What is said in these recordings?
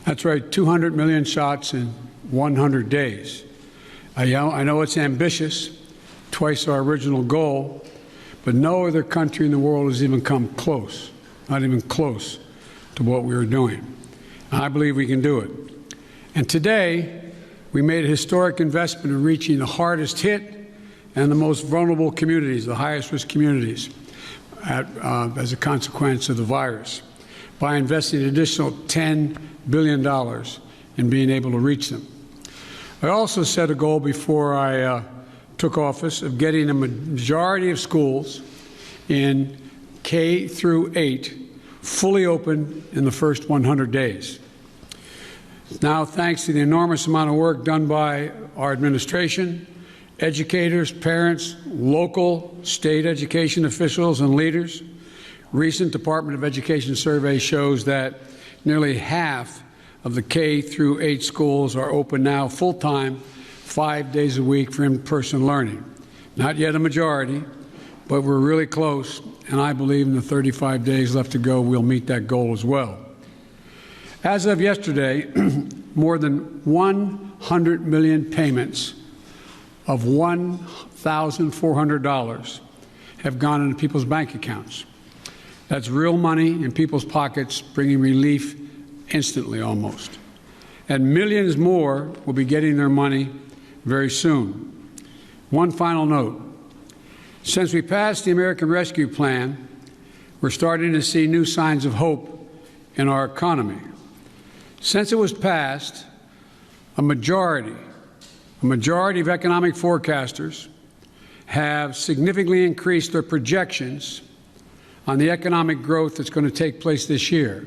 That's right, 200 million shots in 100 days. I know it's ambitious, twice our original goal, but no other country in the world has even come close, not even close to what we are doing. And I believe we can do it. And today, we made a historic investment in reaching the hardest hit and the most vulnerable communities, the highest risk communities, as a consequence of the virus, by investing an additional $10 billion in being able to reach them. I also set a goal before I took office of getting a majority of schools in K through 8 fully open in the first 100 days. Now, thanks to the enormous amount of work done by our administration, educators, parents, local, state education officials, and leaders, recent Department of Education survey shows that nearly half of the K through 8 schools are open now full-time, 5 days a week for in-person learning. Not yet a majority, but we're really close, and I believe in the 35 days left to go, we'll meet that goal as well. As of yesterday, more than 100 million payments of $1,400 have gone into people's bank accounts. That's real money in people's pockets, bringing relief instantly almost. And millions more will be getting their money very soon. One final note. Since we passed the American Rescue Plan, we're starting to see new signs of hope in our economy. Since it was passed, a majority of economic forecasters have significantly increased their projections on the economic growth that's going to take place this year.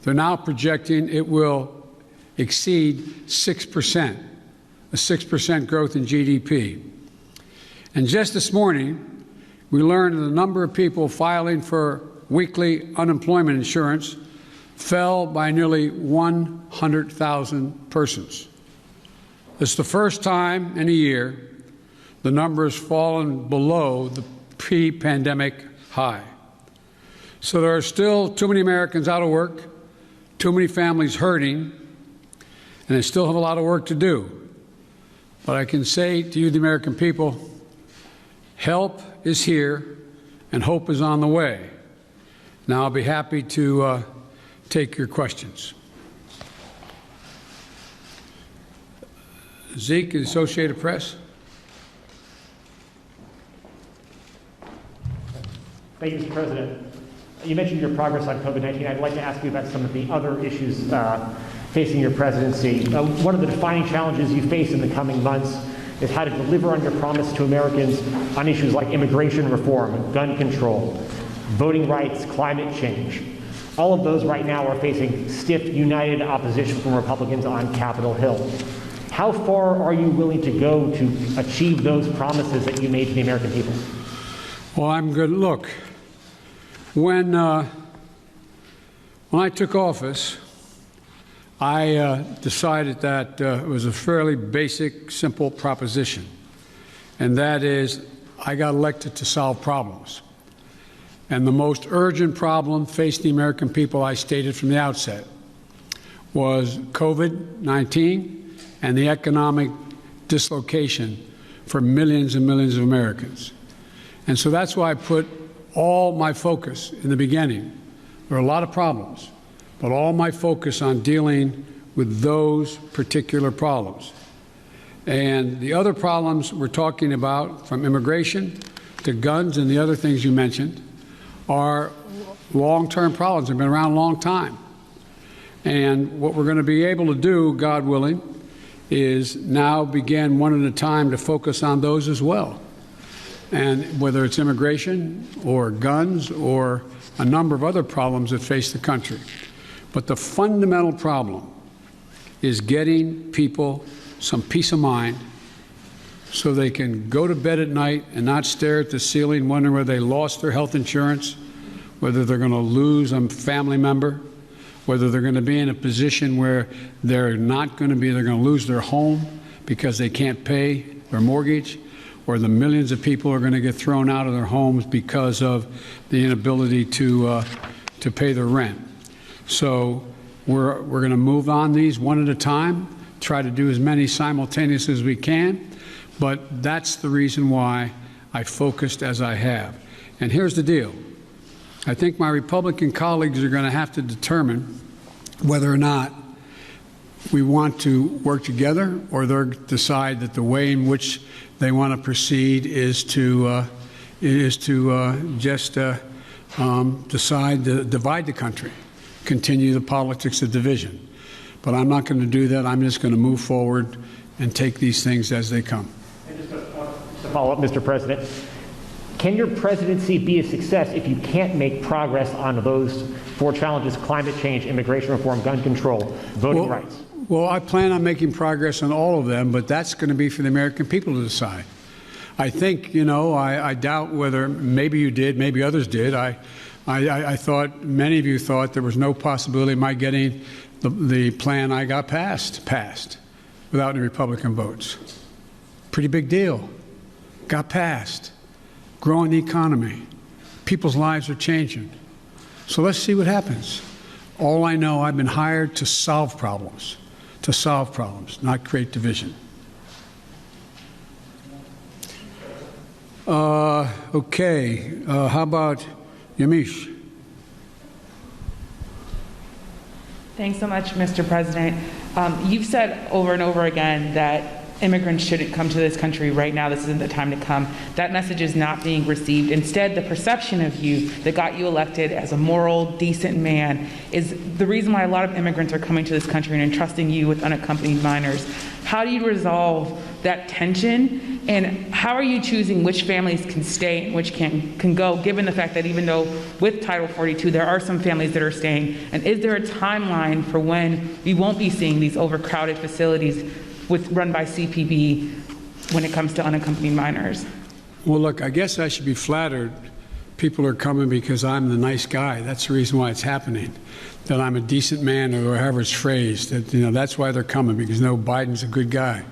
They're now projecting it will exceed 6%, a 6% growth in GDP. And just this morning, we learned that the number of people filing for weekly unemployment insurance fell by nearly 100,000 persons. It's the first time in a year the number has fallen below the pre-pandemic high. So there are still too many Americans out of work, too many families hurting, and they still have a lot of work to do. But I can say to you, the American people, help is here and hope is on the way. Now I'll be happy to take your questions. Zeke, the Associated Press. Thank you, Mr. President. You mentioned your progress on COVID-19. I'd like to ask you about some of the other issues facing your presidency. One of the defining challenges you face in the coming months is how to deliver on your promise to Americans on issues like immigration reform, gun control, voting rights, climate change. All of those right now are facing stiff, united opposition from Republicans on Capitol Hill. How far are you willing to go to achieve those promises that you made to the American people? Well, I'm good. Look, when I took office, I decided that it was a fairly basic, simple proposition, and that is I got elected to solve problems. And the most urgent problem facing the American people, I stated from the outset, was COVID-19 and the economic dislocation for millions and millions of Americans. And so that's why I put all my focus in the beginning. There are a lot of problems, but all my focus on dealing with those particular problems. And the other problems we're talking about, from immigration to guns and the other things you mentioned, are long-term problems. They've been around a long time. And what we're going to be able to do, God willing, is now begin one at a time to focus on those as well. And whether it's immigration or guns or a number of other problems that face the country. But the fundamental problem is getting people some peace of mind so they can go to bed at night and not stare at the ceiling wondering whether they lost their health insurance, whether they're going to lose a family member, whether they're going to be in a position where they're going to lose their home because they can't pay their mortgage, or the millions of people are going to get thrown out of their homes because of the inability to pay their rent. So We're going to move on these one at a time, try to do as many simultaneously as we can, but that's the reason why I focused as I have. And here's the deal. I think my Republican colleagues are going to have to determine whether or not we want to work together, or they'll decide that the way in which they want to proceed is to just decide to divide the country, continue the politics of division. But I'm not going to do that. I'm just going to move forward and take these things as they come. And just to follow up, Mr. President, can your presidency be a success if you can't make progress on those 4 challenges: climate change, immigration reform, gun control, voting rights? Well, I plan on making progress on all of them, but that's going to be for the American people to decide. I think, I doubt whether, maybe you did, maybe others did. I thought, many of you thought there was no possibility of my getting the plan I got passed without any Republican votes. Pretty big deal. Got passed. Growing the economy. People's lives are changing. So let's see what happens. All I know, I've been hired to solve problems, not create division. Okay, how about Yamiche? Thanks so much, Mr. President. You've said over and over again that immigrants shouldn't come to this country right now. This isn't the time to come. That message is not being received. Instead, the perception of you that got you elected as a moral, decent man is the reason why a lot of immigrants are coming to this country and entrusting you with unaccompanied minors. How do you resolve that tension? And how are you choosing which families can stay and which can go, given the fact that even though with Title 42, there are some families that are staying? And is there a timeline for when we won't be seeing these overcrowded facilities run by CPB when it comes to unaccompanied minors? Well, look, I guess I should be flattered. People are coming because I'm the nice guy. That's the reason why it's happening. That I'm a decent man, or however it's phrased. That, that's why they're coming, because Biden's a good guy.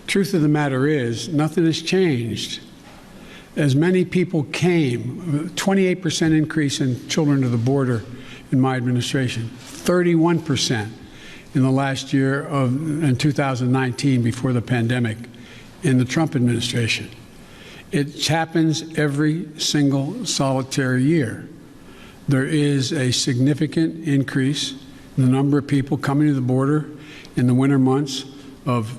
Truth of the matter is, nothing has changed. As many people came, 28% increase in children to the border in my administration, 31% in the last year in 2019, before the pandemic, in the Trump administration. It happens every single solitary year. There is a significant increase in the number of people coming to the border in the winter months of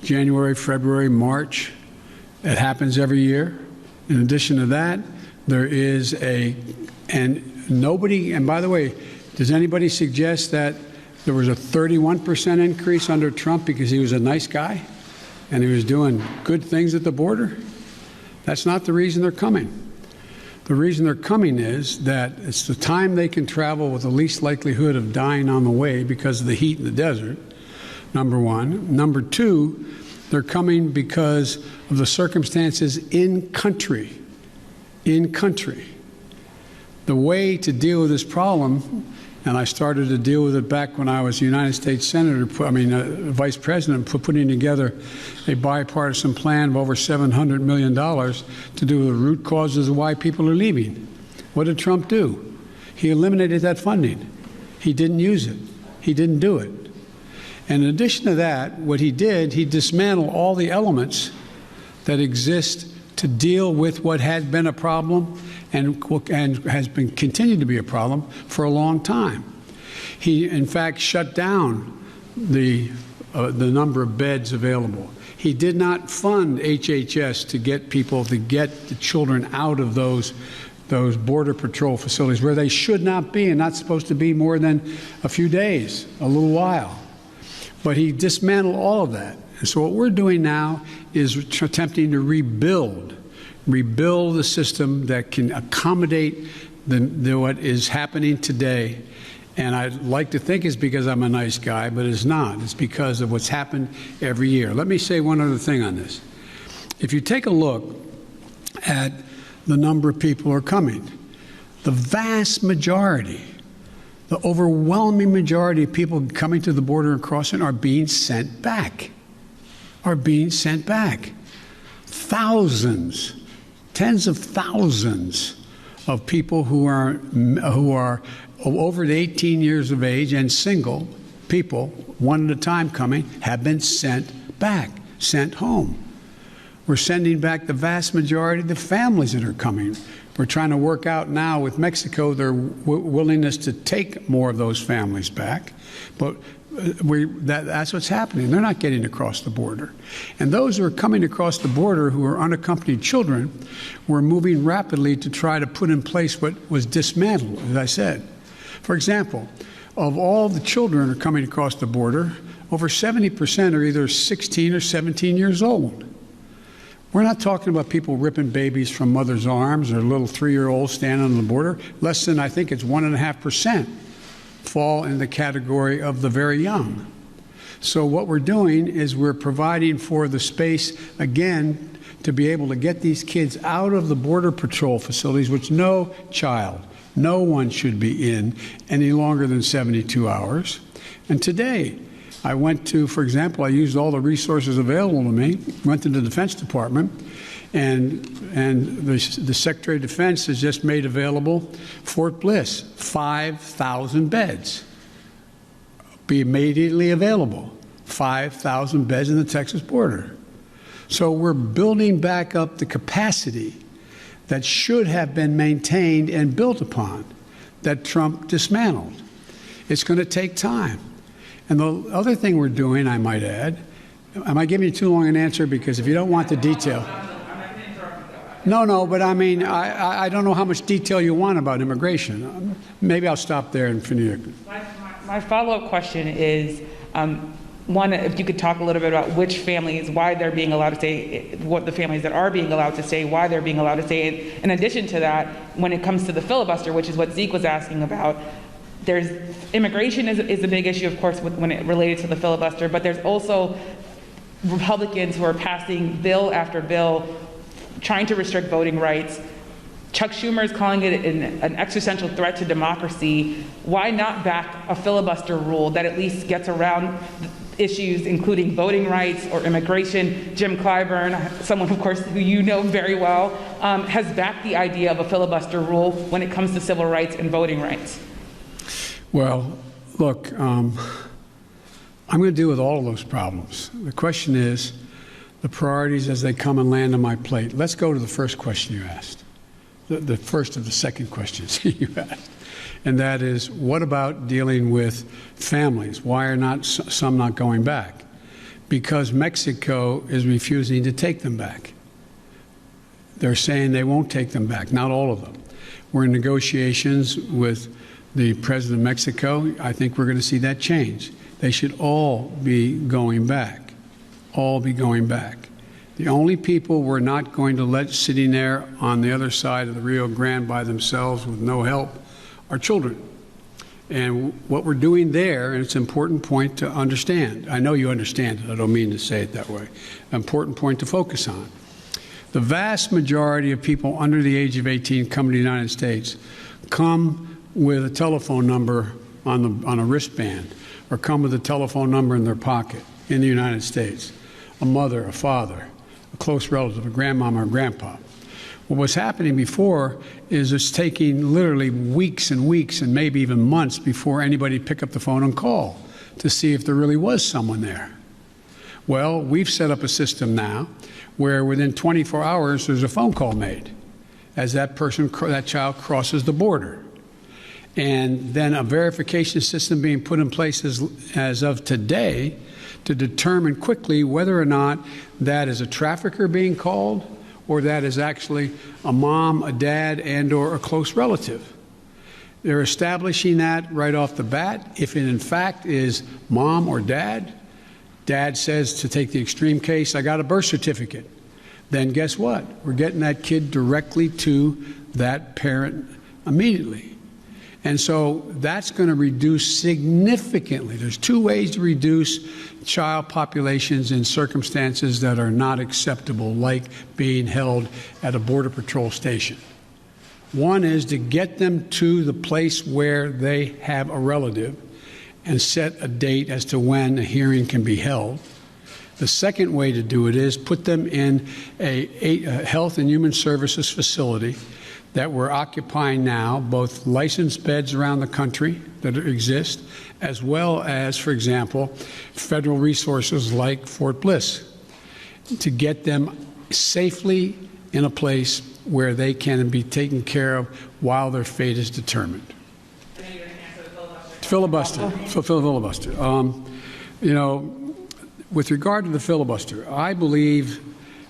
January, February, March. It happens every year. In addition to that, there is and by the way, does anybody suggest that there was a 31% increase under Trump because he was a nice guy and he was doing good things at the border? That's not the reason they're coming. The reason they're coming is that it's the time they can travel with the least likelihood of dying on the way because of the heat in the desert, number one. Number two, they're coming because of the circumstances in country. In country. The way to deal with this problem, and I started to deal with it back when I was a United States Senator, Vice President, putting together a bipartisan plan of over $700 million to do with the root causes of why people are leaving. What did Trump do? He eliminated that funding. He didn't use it. He didn't do it. And in addition to that, what he did, he dismantled all the elements that exist to deal with what had been a problem and has been continued to be a problem for a long time. He, in fact, shut down the number of beds available. He did not fund HHS to get the children out of those Border Patrol facilities where they should not be and not supposed to be more than a few days, a little while. But he dismantled all of that. And so what we're doing now is attempting to rebuild the system that can accommodate what is happening today. And I'd like to think it's because I'm a nice guy, but it's not. It's because of what's happened every year. Let me say one other thing on this. If you take a look at the number of people who are coming, the vast majority, the overwhelming majority of people coming to the border and crossing are being sent back. Thousands, tens of thousands of people who are over 18 years of age and single people, one at a time coming, have been sent back, sent home. We're sending back the vast majority of the families that are coming. We're trying to work out now with Mexico their willingness to take more of those families back. But that's what's happening. They're not getting across the border. And those who are coming across the border who are unaccompanied children, we're moving rapidly to try to put in place what was dismantled, as I said. For example, of all the children who are coming across the border, over 70% are either 16 or 17 years old. We're not talking about people ripping babies from mother's arms or little 3-year-olds standing on the border. Less than, I think it's 1.5% fall in the category of the very young. So what we're doing is we're providing for the space, again, to be able to get these kids out of the Border Patrol facilities, which no child, no one should be in any longer than 72 hours. And today, I went to, for example, I used all the resources available to me, went to the Defense Department, and the Secretary of Defense has just made available Fort Bliss, 5,000 beds. Be immediately available, 5,000 beds in the Texas border. So we're building back up the capacity that should have been maintained and built upon, that Trump dismantled. It's going to take time. And the other thing we're doing, I might add, am I giving you too long an answer? Because if you don't want the detail. No, but I mean, I don't know how much detail you want about immigration. Maybe I'll stop there and finish. My follow-up question is, one, if you could talk a little bit about which families, why they're being allowed to stay, what the families that are being allowed to stay, why they're being allowed to stay. In addition to that, when it comes to the filibuster, which is what Zeke was asking about, there's immigration is a big issue, of course, when it related to the filibuster, but there's also Republicans who are passing bill after bill trying to restrict voting rights. Chuck Schumer is calling it an existential threat to democracy. Why not back a filibuster rule that at least gets around issues including voting rights or immigration? Jim Clyburn, someone, of course, who you know very well, has backed the idea of a filibuster rule when it comes to civil rights and voting rights. Well, look, I'm going to deal with all of those problems. The question is the priorities as they come and land on my plate. Let's go to the first question you asked, the first of the second questions you asked, and that is, what about dealing with families? Why are not some not going back? Because Mexico is refusing to take them back. They're saying they won't take them back, not all of them. We're in negotiations with the president of Mexico. I think we're going to see that change. They should all be going back, all be going back. The only people we're not going to let sitting there on the other side of the Rio Grande by themselves with no help are children. And what we're doing there, and it's an important point to understand. I know you understand it. I don't mean to say it that way. An important point to focus on. The vast majority of people under the age of 18 come to the United States come with a telephone number on a wristband, or come with a telephone number in their pocket in the United States. A mother, a father, a close relative, a grandmama or grandpa. What was happening before is it's taking literally weeks and weeks and maybe even months before anybody pick up the phone and call to see if there really was someone there. Well, we've set up a system now where within 24 hours there's a phone call made as that child crosses the border. And then a verification system being put in place as of today to determine quickly whether or not that is a trafficker being called or that is actually a mom, a dad, and or a close relative. They're establishing that right off the bat. If it in fact is mom or dad, dad says, to take the extreme case, I got a birth certificate. Then guess what? We're getting that kid directly to that parent immediately. And so that's going to reduce significantly. There's two ways to reduce child populations in circumstances that are not acceptable, like being held at a Border Patrol station. One is to get them to the place where they have a relative and set a date as to when a hearing can be held. The second way to do it is put them in a Health and Human Services facility that we're occupying now, both licensed beds around the country that exist, as well as, for example, federal resources like Fort Bliss, to get them safely in a place where they can be taken care of while their fate is determined. Filibuster. Filibuster. You know, with regard to the filibuster, I believe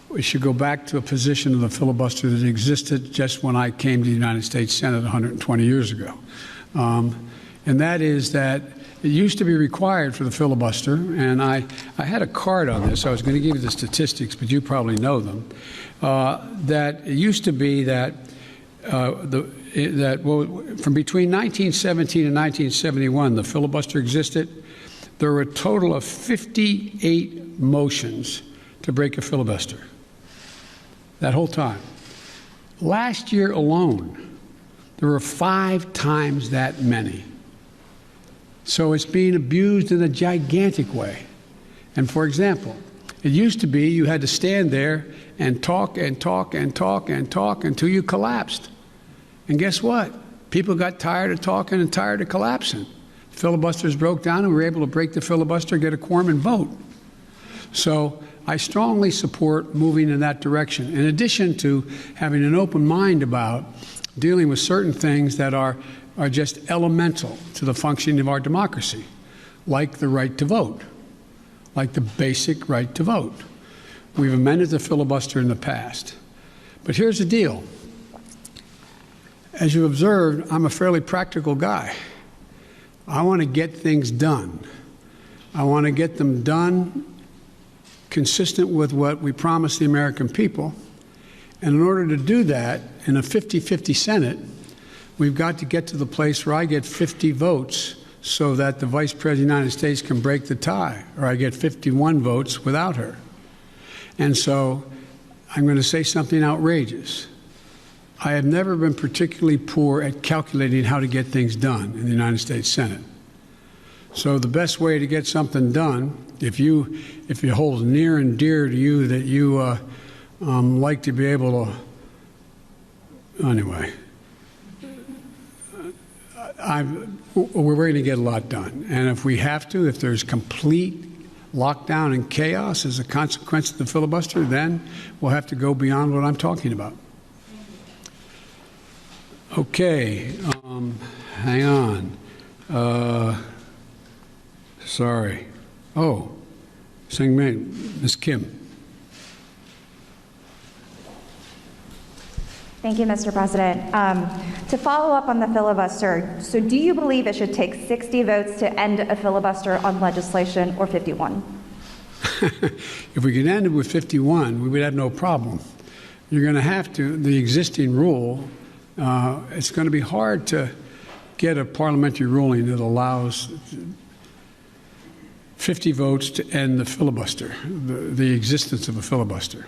we should go back to a position of the filibuster that existed just when I came to the United States Senate 120 years ago. And that is that it used to be required for the filibuster, and I had a card on this. I was going to give you the statistics, but you probably know them. That it used to be that from between 1917 and 1971, the filibuster existed. There were a total of 58 motions to break a filibuster that whole time. Last year alone, there were 5 times that many. So it's being abused in a gigantic way. And for example, it used to be you had to stand there and talk and talk and talk and talk until you collapsed. And guess what? People got tired of talking and tired of collapsing. Filibusters broke down and we were able to break the filibuster, get a quorum and vote. So I strongly support moving in that direction, in addition to having an open mind about dealing with certain things that are just elemental to the functioning of our democracy, like the right to vote, like the basic right to vote. We've amended the filibuster in the past. But here's the deal. As you observed, I'm a fairly practical guy. I want to get things done. I want to get them done consistent with what we promised the American people. And in order to do that, in a 50-50 Senate, we've got to get to the place where I get 50 votes so that the Vice President of the United States can break the tie, or I get 51 votes without her. And so I'm going to say something outrageous. I have never been particularly poor at calculating how to get things done in the United States Senate. So the best way to get something done, if it holds near and dear to you that you like to be able to, anyway, we're going to get a lot done. And if we have to, if there's complete lockdown and chaos as a consequence of the filibuster, then we'll have to go beyond what I'm talking about. Okay, hang on. Sorry. Oh, Ms. Kim. Thank you, Mr. President. To follow up on the filibuster, so do you believe it should take 60 votes to end a filibuster on legislation or 51? If we could end it with 51, we would have no problem. You're going to have to, the existing rule, it's going to be hard to get a parliamentary ruling that allows 50 votes to end the filibuster, the existence of a filibuster.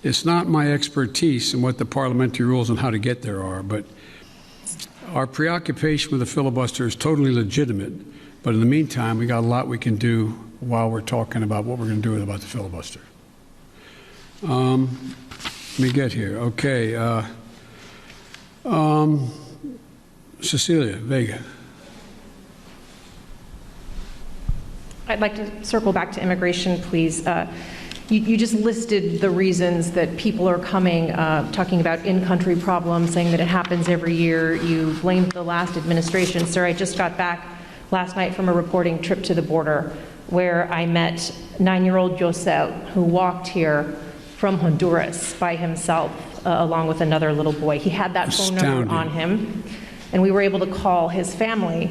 It's not my expertise in what the parliamentary rules and how to get there are, but our preoccupation with the filibuster is totally legitimate. But in the meantime, we got a lot we can do while we're talking about what we're going to do about the filibuster. Let me get here. Okay. Cecilia Vega. I'd like to circle back to immigration, please. You just listed the reasons that people are coming, talking about in-country problems, saying that it happens every year. You blamed the last administration. Sir, I just got back last night from a reporting trip to the border where I met 9-year-old Josel, who walked here from Honduras by himself, along with another little boy. He had that phone number on him, and we were able to call his family.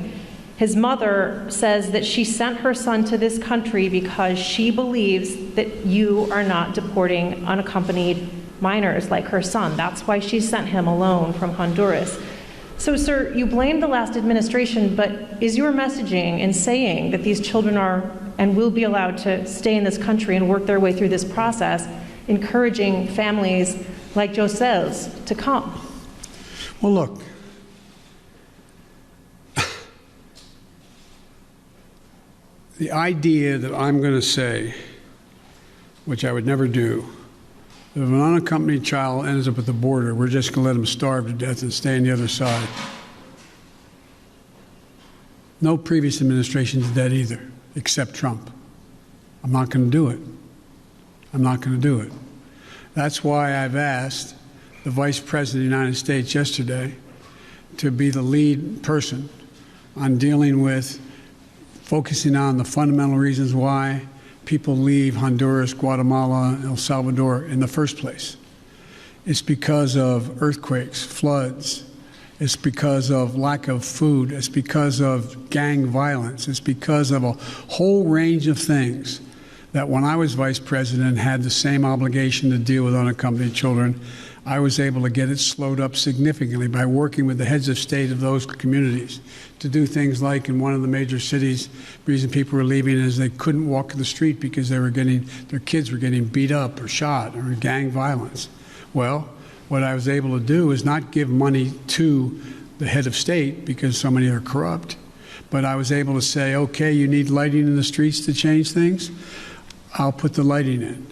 His mother says that she sent her son to this country because she believes that you are not deporting unaccompanied minors like her son. That's why she sent him alone from Honduras. So, sir, you blame the last administration, but is your messaging in saying that these children are and will be allowed to stay in this country and work their way through this process, encouraging families like Josel's to come? Well, look. The idea that I'm going to say which I would never do. If an unaccompanied child ends up at the border, we're just going to let them starve to death and stay on the other side. No previous administration did that either, except Trump. I'm not going to do it. I'm not going to do it. That's why I've asked the Vice President of the United States yesterday to be the lead person on dealing with focusing on the fundamental reasons why people leave Honduras, Guatemala, El Salvador in the first place. It's because of earthquakes, floods. It's because of lack of food. It's because of gang violence. It's because of a whole range of things that when I was vice president had the same obligation to deal with unaccompanied children. I was able to get it slowed up significantly by working with the heads of state of those communities to do things like in one of the major cities, the reason people were leaving is they couldn't walk the street because their kids were getting beat up or shot or gang violence. Well, what I was able to do is not give money to the head of state because so many are corrupt, but I was able to say, okay, you need lighting in the streets to change things? I'll put the lighting in.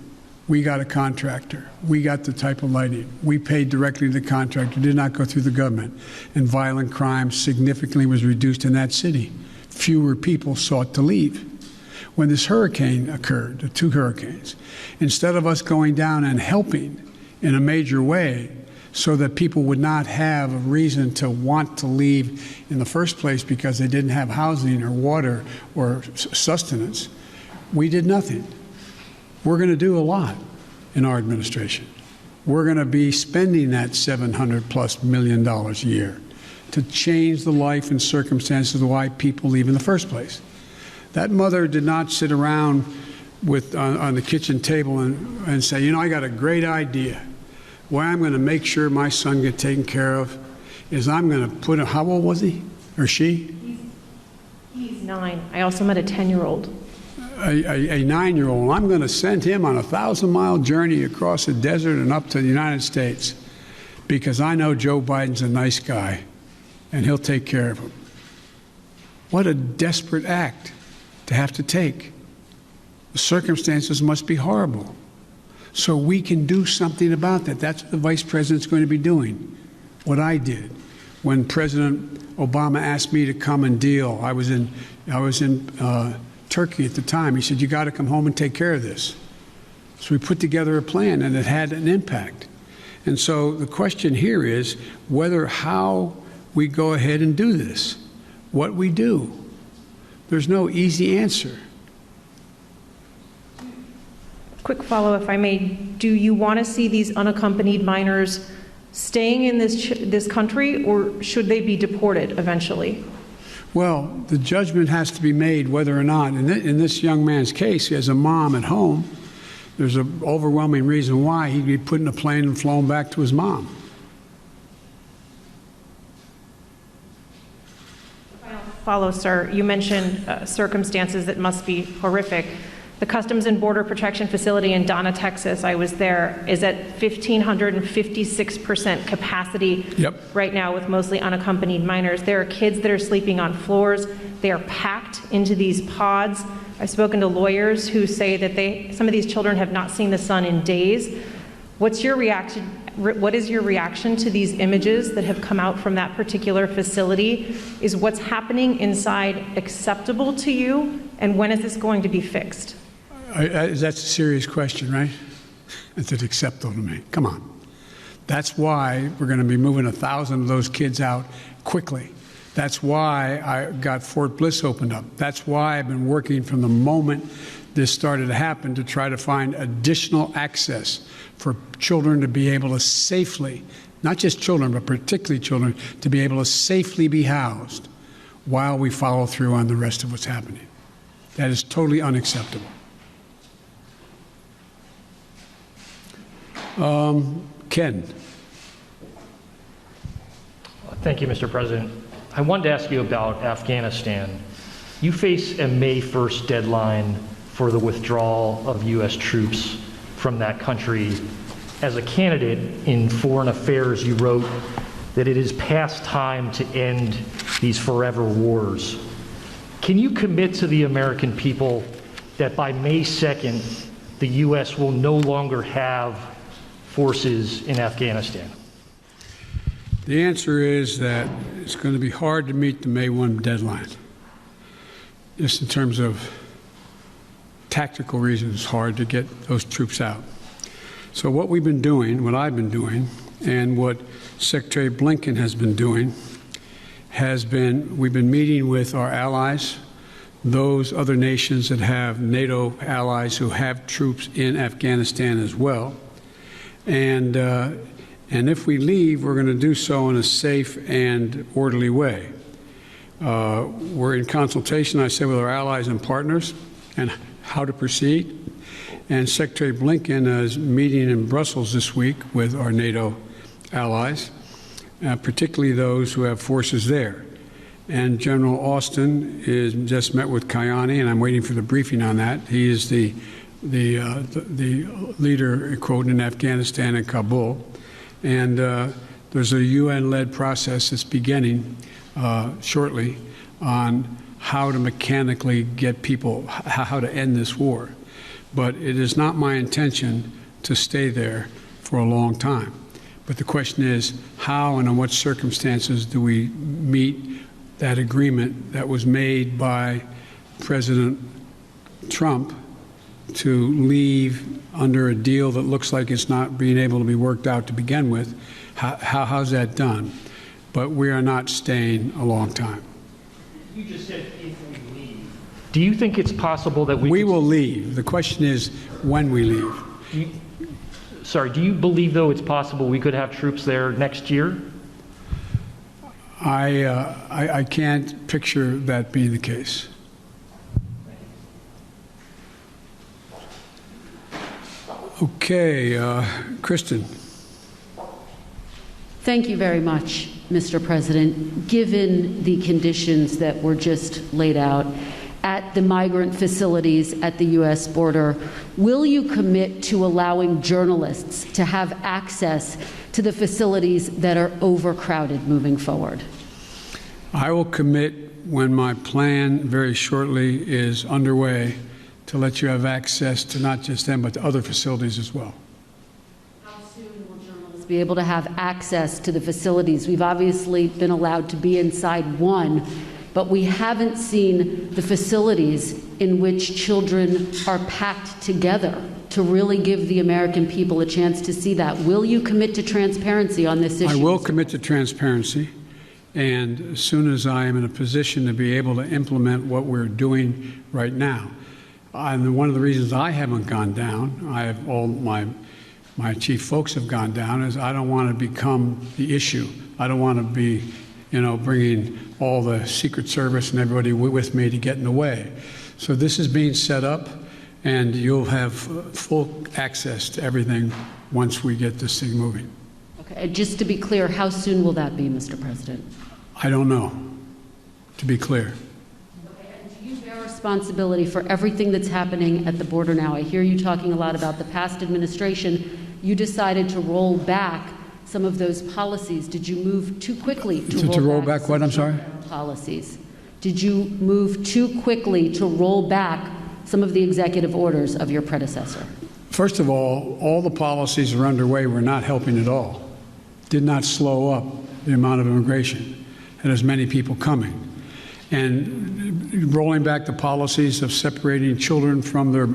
We got a contractor. We got the type of lighting. We paid directly to the contractor, did not go through the government. And violent crime significantly was reduced in that city. Fewer people sought to leave. When this hurricane occurred, the two hurricanes, instead of us going down and helping in a major way so that people would not have a reason to want to leave in the first place because they didn't have housing or water or sustenance, we did nothing. We're going to do a lot in our administration. We're going to be spending that $700+ million a year to change the life and circumstances of why people leave in the first place. That mother did not sit around on the kitchen table and say, you know, I got a great idea. Why I'm going to make sure my son gets taken care of is I'm going to put him, how old was he or she? He's 9. I also met a 10-year-old. A 9-year-old. I'm going to send him on a 1,000-mile journey across the desert and up to the United States because I know Joe Biden's a nice guy and he'll take care of him. What a desperate act to have to take. The circumstances must be horrible. So we can do something about that. That's what the vice president's going to be doing. What I did when President Obama asked me to come and deal. I was in Turkey at the time. He said, you got to come home and take care of this. So we put together a plan and it had an impact. And so the question here is how we go ahead and do this, what we do. There's no easy answer. Quick follow, if I may. Do you want to see these unaccompanied minors staying in this country, or should they be deported eventually? Well, the judgment has to be made whether or not, in this young man's case, he has a mom at home. There's an overwhelming reason why he'd be put in a plane and flown back to his mom. Follow, sir. You mentioned circumstances that must be horrific. The Customs and Border Protection Facility in Donna, Texas, I was there, is at 1,556% capacity right now with mostly unaccompanied minors. There are kids that are sleeping on floors. They are packed into these pods. I've spoken to lawyers who say that some of these children have not seen the sun in days. What's your reaction? What is your reaction to these images that have come out from that particular facility? Is what's happening inside acceptable to you? And when is this going to be fixed? That's a serious question, right? Is it acceptable to me? Come on. That's why we're going to be moving 1,000 of those kids out quickly. That's why I got Fort Bliss opened up. That's why I've been working from the moment this started to happen to try to find additional access for children to be able to safely, not just children, but particularly children, to be able to safely be housed while we follow through on the rest of what's happening. That is totally unacceptable. Ken. Thank you, Mr. President. I wanted to ask you about Afghanistan. You face a May 1st deadline for the withdrawal of U.S. troops from that country. As a candidate in foreign affairs, you wrote that it is past time to end these forever wars. Can you commit to the American people that by May 2nd, the U.S. will no longer have forces in Afghanistan? The answer is that it's going to be hard to meet the May 1 deadline. Just in terms of tactical reasons, it's hard to get those troops out. So what we've been doing, what I've been doing, and what Secretary Blinken has been doing has been, we've been meeting with our allies, those other nations that have NATO allies who have troops in Afghanistan as well. And if we leave, we're going to do so in a safe and orderly way. We're in consultation, I say, with our allies and partners and how to proceed. And Secretary Blinken is meeting in Brussels this week with our NATO allies, particularly those who have forces there. And General Austin is just met with Kayani, and I'm waiting for the briefing on that. He is the leader, quote, in Afghanistan and Kabul. And there's a UN-led process that's beginning shortly on how to mechanically get people, how to end this war. But it is not my intention to stay there for a long time. But the question is, how and in what circumstances do we meet that agreement that was made by President Trump to leave under a deal that looks like it's not being able to be worked out to begin with? How's that done? But we are not staying a long time. You just said if we leave. Do you think it's possible that we will leave? The question is when we leave. Do you believe, though, it's possible we could have troops there next year? I can't picture that being the case. Okay, Kristen. Thank you very much, Mr. President. Given the conditions that were just laid out at the migrant facilities at the U.S. border, will you commit to allowing journalists to have access to the facilities that are overcrowded moving forward? I will commit when my plan very shortly is underway to let you have access to not just them, but to other facilities as well. How soon will journalists be able to have access to the facilities? We've obviously been allowed to be inside one, but we haven't seen the facilities in which children are packed together to really give the American people a chance to see that. Will you commit to transparency on this issue? I will commit to transparency. And as soon as I am in a position to be able to implement what we're doing right now, and one of the reasons I haven't gone down, I have all my chief folks have gone down, is I don't want to become the issue. I don't want to be, bringing all the Secret Service and everybody with me to get in the way. So this is being set up, and you'll have full access to everything once we get this thing moving. Okay, just to be clear, how soon will that be, Mr. President? I don't know, to be clear. Okay, and do you bear responsibility for everything that's happening at the border now? I hear you talking a lot about the past administration. You decided to roll back some of those policies. Did you move too quickly to roll back what? I'm sorry? Policies. Did you move too quickly to roll back some of the executive orders of your predecessor? First of all the policies that are underway were not helping at all. Did not slow up the amount of immigration and as many people coming. And rolling back the policies of separating children from their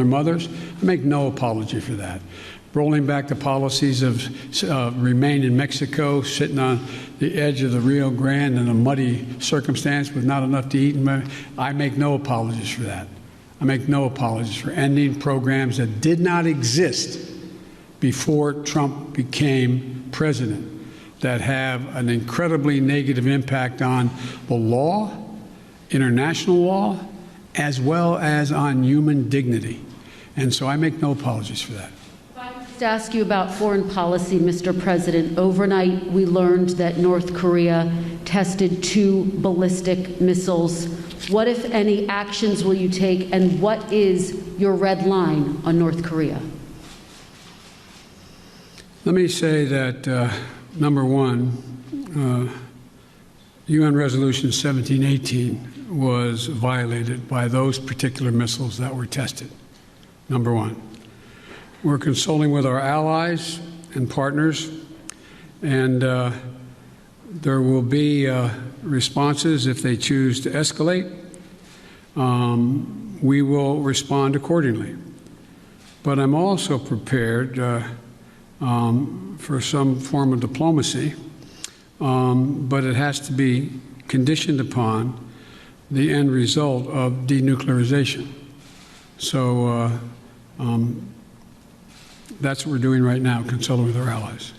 mothers, I make no apology for that. Rolling back the policies of remain in Mexico, sitting on the edge of the Rio Grande in a muddy circumstance with not enough to eat, I make no apologies for that. I make no apologies for ending programs that did not exist before Trump became president, that have an incredibly negative impact on the law, international law, as well as on human dignity. And so I make no apologies for that. To ask you about foreign policy, Mr. President, overnight we learned that North Korea tested 2 ballistic missiles. What, if any, actions will you take, and what is your red line on North Korea? Let me say that, number one, UN Resolution 1718 was violated by those particular missiles that were tested. number one. We're consulting with our allies and partners, and there will be responses if they choose to escalate. We will respond accordingly. But I'm also prepared for some form of diplomacy, but it has to be conditioned upon the end result of denuclearization. So that's what we're doing right now, consulting with our allies.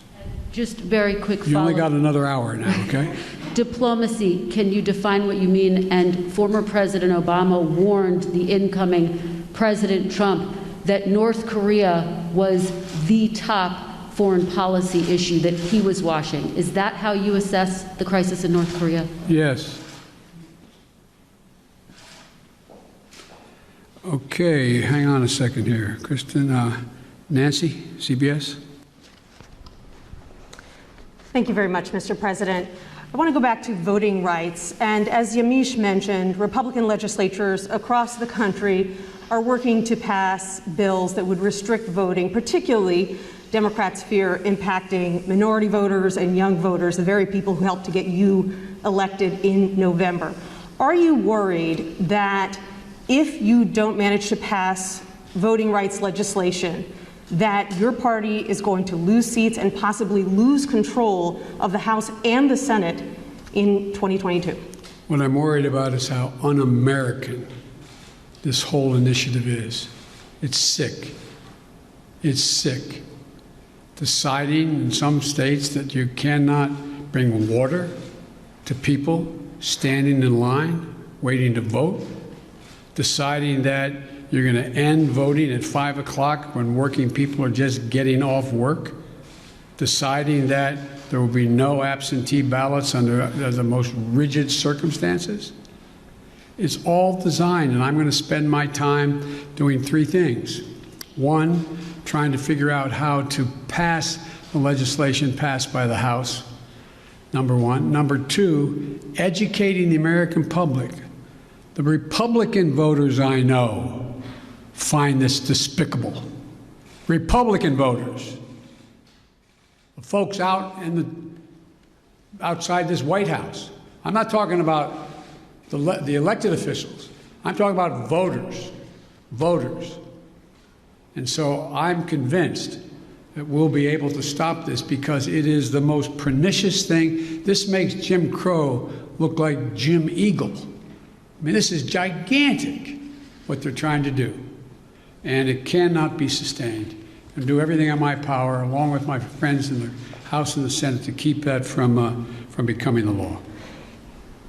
Just very quick follow-up. You only got another hour now, okay? Diplomacy, can you define what you mean? And former President Obama warned the incoming President Trump that North Korea was the top foreign policy issue that he was watching. Is that how you assess the crisis in North Korea? Yes. Okay, hang on a second here. Kristen, Nancy, CBS. Thank you very much, Mr. President. I want to go back to voting rights. And as Yamiche mentioned, Republican legislatures across the country are working to pass bills that would restrict voting, particularly Democrats fear impacting minority voters and young voters, the very people who helped to get you elected in November. Are you worried that if you don't manage to pass voting rights legislation, that your party is going to lose seats and possibly lose control of the House and the Senate in 2022? What I'm worried about is how un-American this whole initiative is. It's sick. It's sick. Deciding in some states that you cannot bring water to people standing in line, waiting to vote. Deciding that you're going to end voting at 5 o'clock when working people are just getting off work. Deciding that there will be no absentee ballots under the most rigid circumstances. It's all designed, and I'm going to spend my time doing three things. One, trying to figure out how to pass the legislation passed by the House, number one. Number two, educating the American public. The Republican voters I know find this despicable. Republican voters, the folks outside this White House. I'm not talking about the elected officials. I'm talking about voters. And so I'm convinced that we'll be able to stop this because it is the most pernicious thing. This makes Jim Crow look like Jim Eagle. I mean, this is gigantic, what they're trying to do. And it cannot be sustained. And do everything in my power, along with my friends in the House and the Senate, to keep that from becoming the law.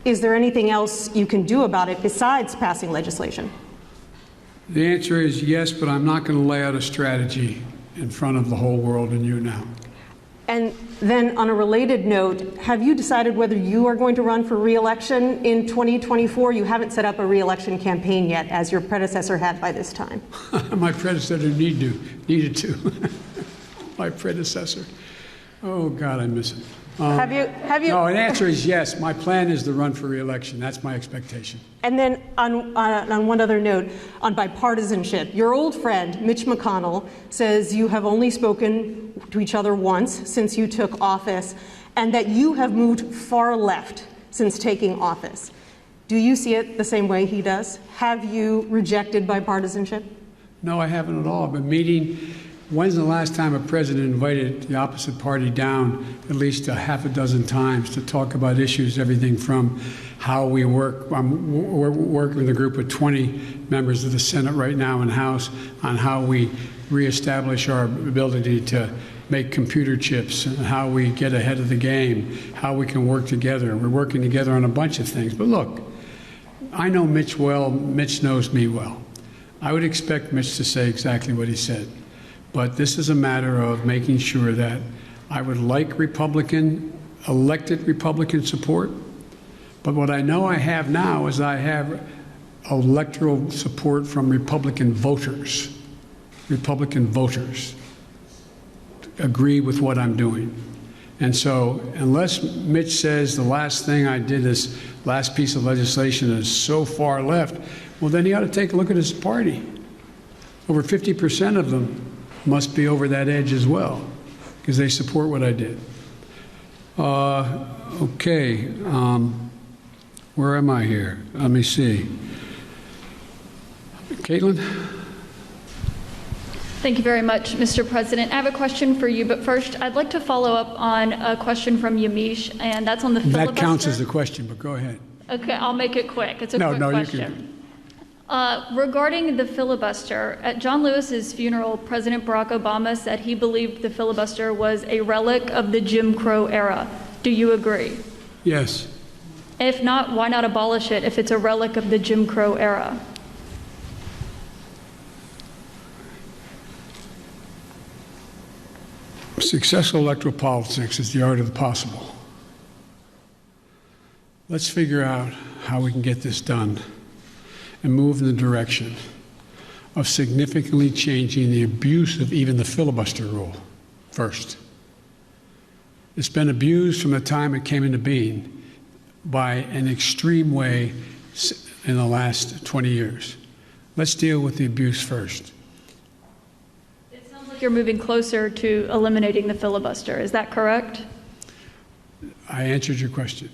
Is there anything else you can do about it besides passing legislation? The answer is yes, but I'm not going to lay out a strategy in front of the whole world and you now. And then on a related note, have you decided whether you are going to run for re-election in 2024? You haven't set up a re-election campaign yet, as your predecessor had by this time. My predecessor needed to. My predecessor. Oh, God, I miss it. Have you? No, the answer is yes. My plan is to run for re-election. That's my expectation. And then on one other note, on bipartisanship, your old friend, Mitch McConnell, says you have only spoken to each other once since you took office, and that you have moved far left since taking office. Do you see it the same way he does? Have you rejected bipartisanship? No, I haven't at all. I've been meeting. When's the last time a president invited the opposite party down at least a half a dozen times to talk about issues, everything from how we work? We're working with a group of 20 members of the Senate right now and House on how we reestablish our ability to make computer chips, and how we get ahead of the game, how we can work together. We're working together on a bunch of things. But look, I know Mitch well. Mitch knows me well. I would expect Mitch to say exactly what he said. But this is a matter of making sure that I would like elected Republican support. But what I know I have now is I have electoral support from Republican voters. Republican voters agree with what I'm doing. And so unless Mitch says the last thing I did, this last piece of legislation, is so far left, well, then he ought to take a look at his party. Over 50% of them must be over that edge as well, because they support what I did. Okay, where am I here? Let me see. Caitlin? Thank you very much, Mr. President. I have a question for you, but first, I'd like to follow up on a question from Yamiche, and that's on the filibuster. That counts as a question, but go ahead. Okay, I'll make it quick. It's a quick question. Regarding the filibuster, at John Lewis's funeral, President Barack Obama said he believed the filibuster was a relic of the Jim Crow era. Do you agree? Yes. If not, why not abolish it if it's a relic of the Jim Crow era? Successful electoral politics is the art of the possible. Let's figure out how we can get this done and move in the direction of significantly changing the abuse of even the filibuster rule first. It's been abused from the time it came into being by an extreme way in the last 20 years. Let's deal with the abuse first. It sounds like you're moving closer to eliminating the filibuster. Is that correct? I answered your question.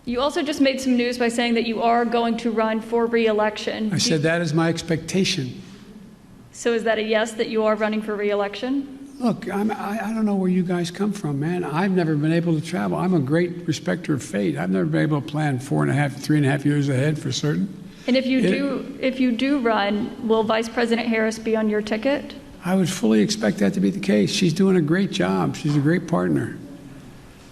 You also just made some news by saying that you are going to run for re-election. I said that is my expectation. So is that a yes, that you are running for re-election? Look, I don't know where you guys come from, man. I've never been able to travel. I'm a great respecter of fate. I've never been able to plan 3.5 years ahead for certain. And if you do run, will Vice President Harris be on your ticket? I would fully expect that to be the case. She's doing a great job. She's a great partner.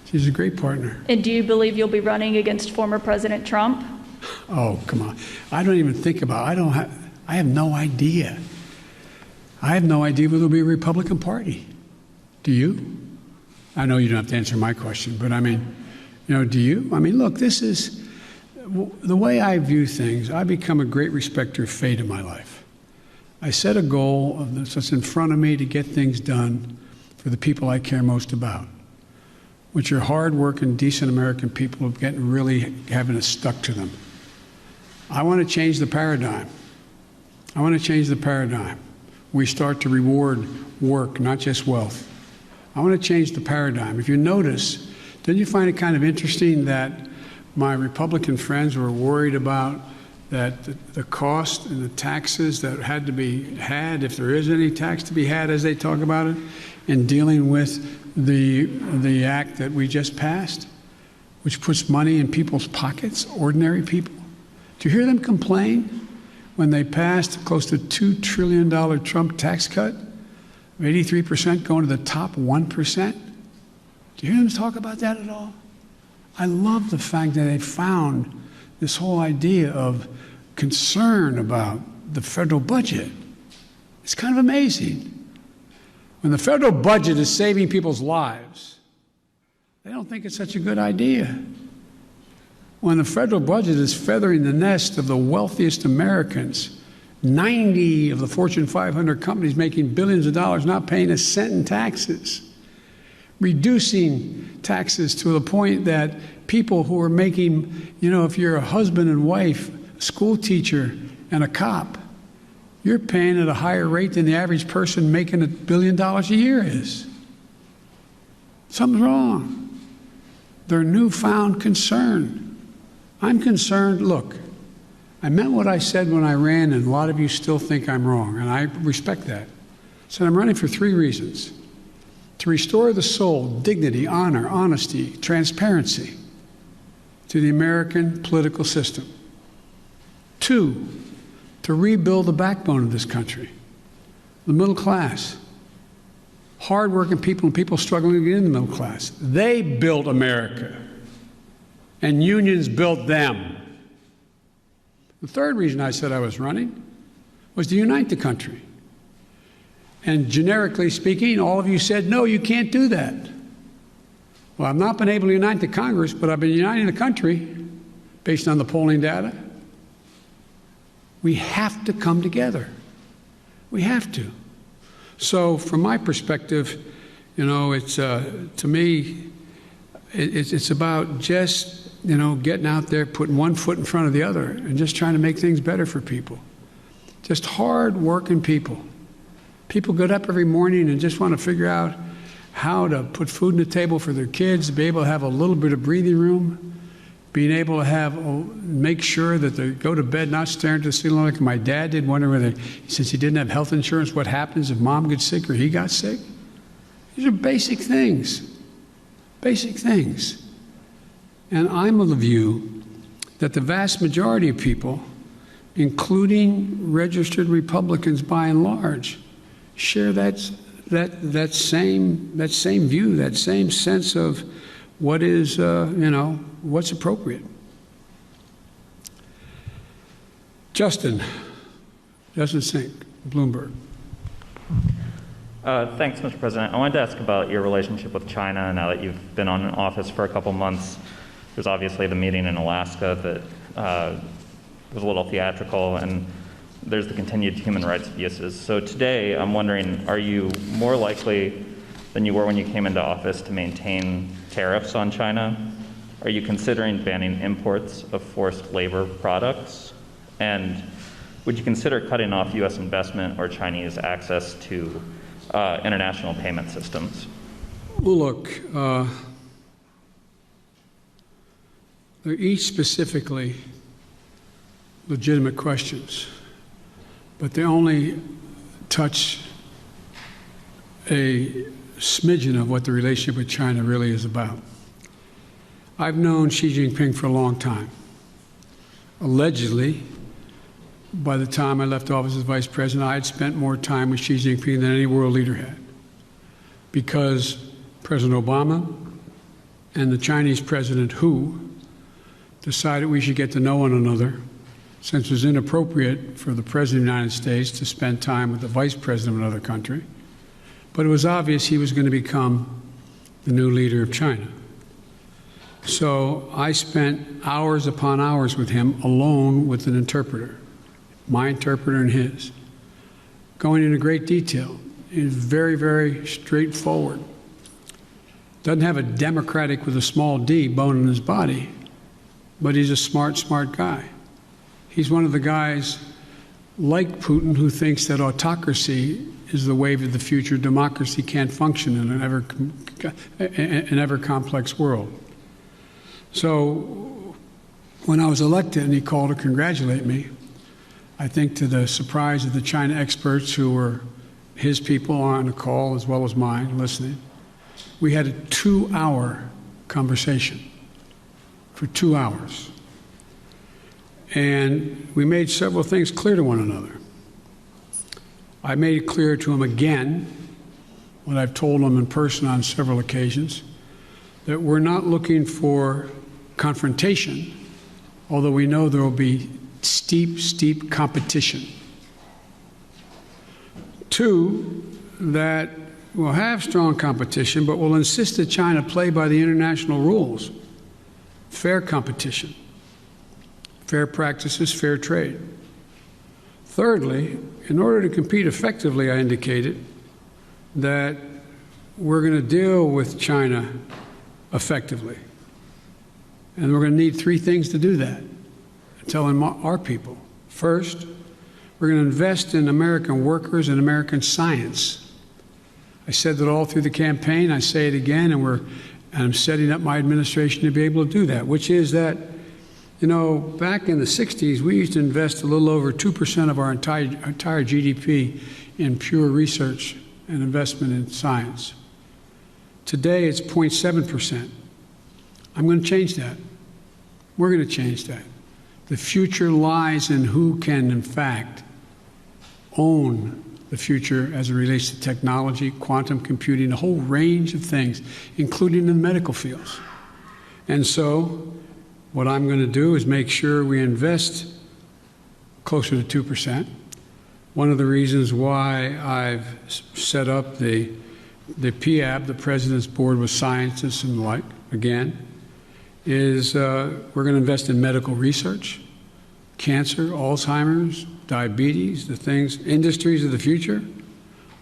She's a great partner. And do you believe you'll be running against former President Trump? Oh, come on. I don't even think about it. I have no idea. I have no idea whether there'll be a Republican Party. Do you? I know you don't have to answer my question, but I mean, do you? I mean, look, this is the way I view things. I become a great respecter of fate in my life. I set a goal of that's in front of me to get things done for the people I care most about, which are hard-working, decent American people who really having it stuck to them. I want to change the paradigm. I want to change the paradigm. We start to reward work, not just wealth. I want to change the paradigm. If you notice, didn't you find it kind of interesting that my Republican friends were worried about that the cost and the taxes that had to be had, if there is any tax to be had, as they talk about it, in dealing with the act that we just passed, which puts money in people's pockets, ordinary people? Do you hear them complain when they passed close to $2 trillion Trump tax cut, 83% going to the top 1%? Do you hear them talk about that at all? I love the fact that they found this whole idea of concern about the federal budget. It's kind of amazing. When the federal budget is saving people's lives, they don't think it's such a good idea. When the federal budget is feathering the nest of the wealthiest Americans, 90 of the Fortune 500 companies making billions of dollars not paying a cent in taxes, reducing taxes to the point that people who are making, if you're a husband and wife, a school teacher, and a cop, you're paying at a higher rate than the average person making $1 billion a year is. Something's wrong. Their newfound concern. I'm concerned. Look, I meant what I said when I ran, and a lot of you still think I'm wrong, and I respect that. I said I'm running for 3 reasons. To restore the soul, dignity, honor, honesty, transparency to the American political system. 2, to rebuild the backbone of this country, the middle class, hardworking people and people struggling to get in the middle class. They built America, and unions built them. The 3rd reason I said I was running was to unite the country. And generically speaking, all of you said, no, you can't do that. Well, I've not been able to unite the Congress, but I've been uniting the country based on the polling data. We have to come together. We have to. So from my perspective, it's to me, it's about just, getting out there, putting one foot in front of the other and just trying to make things better for people. just hard-working people. People get up every morning and just want to figure out how to put food on the table for their kids, be able to have a little bit of breathing room, being able to have make sure that they go to bed not staring at the ceiling like my dad did, wondering whether, since he didn't have health insurance, what happens if mom gets sick or he got sick. These are basic things. Basic things. And I'm of the view that the vast majority of people, including registered Republicans by and large, share that same view, that same sense of what is, what's appropriate. Justin Sink, Bloomberg. Thanks, Mr. President. I wanted to ask about your relationship with China now that you've been in office for a couple months. There's obviously the meeting in Alaska that was a little theatrical, and there's the continued human rights abuses. So today, I'm wondering, are you more likely than you were when you came into office to maintain tariffs on China? Are you considering banning imports of forced labor products? And would you consider cutting off U.S. investment or Chinese access to international payment systems? Well, look, they're each specifically legitimate questions, but they only touch a smidgen of what the relationship with China really is about. I've known Xi Jinping for a long time. Allegedly, by the time I left office as vice president, I had spent more time with Xi Jinping than any world leader had, because President Obama and the Chinese President Hu decided we should get to know one another, since it was inappropriate for the President of the United States to spend time with the Vice President of another country. But it was obvious he was going to become the new leader of China. So I spent hours upon hours with him alone with an interpreter, my interpreter and his, going into great detail. He's very, very straightforward. Doesn't have a Democratic with a small d bone in his body, but he's a smart guy. He's one of the guys like Putin who thinks that autocracy is the wave of the future. Democracy can't function in an ever complex world. So when I was elected and he called to congratulate me, I think to the surprise of the China experts who were his people on the call as well as mine listening, we had a 2-hour conversation for 2 hours. And we made several things clear to one another. I made it clear to him again, what I've told him in person on several occasions, that we're not looking for confrontation, although we know there will be steep competition. 2, that we'll have strong competition, but we'll insist that China play by the international rules. Fair competition. Fair practices, fair trade. Thirdly, in order to compete effectively, I indicated that we're going to deal with China effectively. And we're going to need 3 things to do that. I'm telling our people. First, we're going to invest in American workers and American science. I said that all through the campaign. I say it again, and I'm setting up my administration to be able to do that, which is that, back in the 60s, we used to invest a little over 2% of our entire GDP in pure research and investment in science. Today, it's 0.7%. I'm going to change that. We're going to change that. The future lies in who can, in fact, own the future as it relates to technology, quantum computing, a whole range of things, including in the medical fields. And so what I'm going to do is make sure we invest closer to 2%. One of the reasons why I've set up the PAB, the President's Board with Scientists and the like, again, is we're going to invest in medical research, cancer, Alzheimer's, diabetes, the things, industries of the future,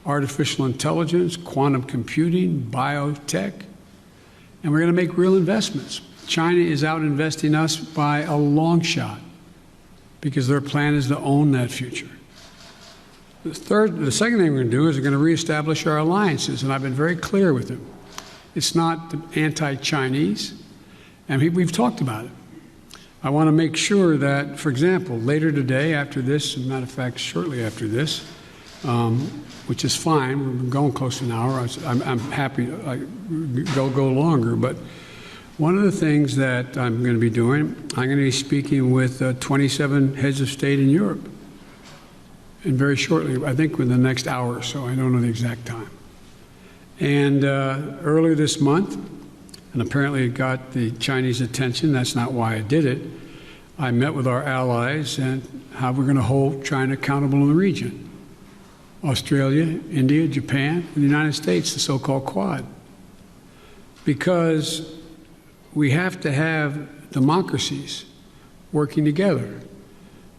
artificial intelligence, quantum computing, biotech, and we're going to make real investments. China is out investing us by a long shot because their plan is to own that future. The second thing we're going to do is we're going to reestablish our alliances, and I've been very clear with them. It's not anti-Chinese, and we've talked about it. I want to make sure that, for example, later today, after this, as a matter of fact, shortly after this, which is fine, we've been going close to an hour. I'm happy to go longer, but one of the things that I'm going to be doing, I'm going to be speaking with 27 heads of state in Europe. And very shortly, I think within the next hour or so, I don't know the exact time. And earlier this month, and apparently it got the Chinese attention, that's not why I did it, I met with our allies and how we're going to hold China accountable in the region. Australia, India, Japan, and the United States, the so-called Quad. Because we have to have democracies working together.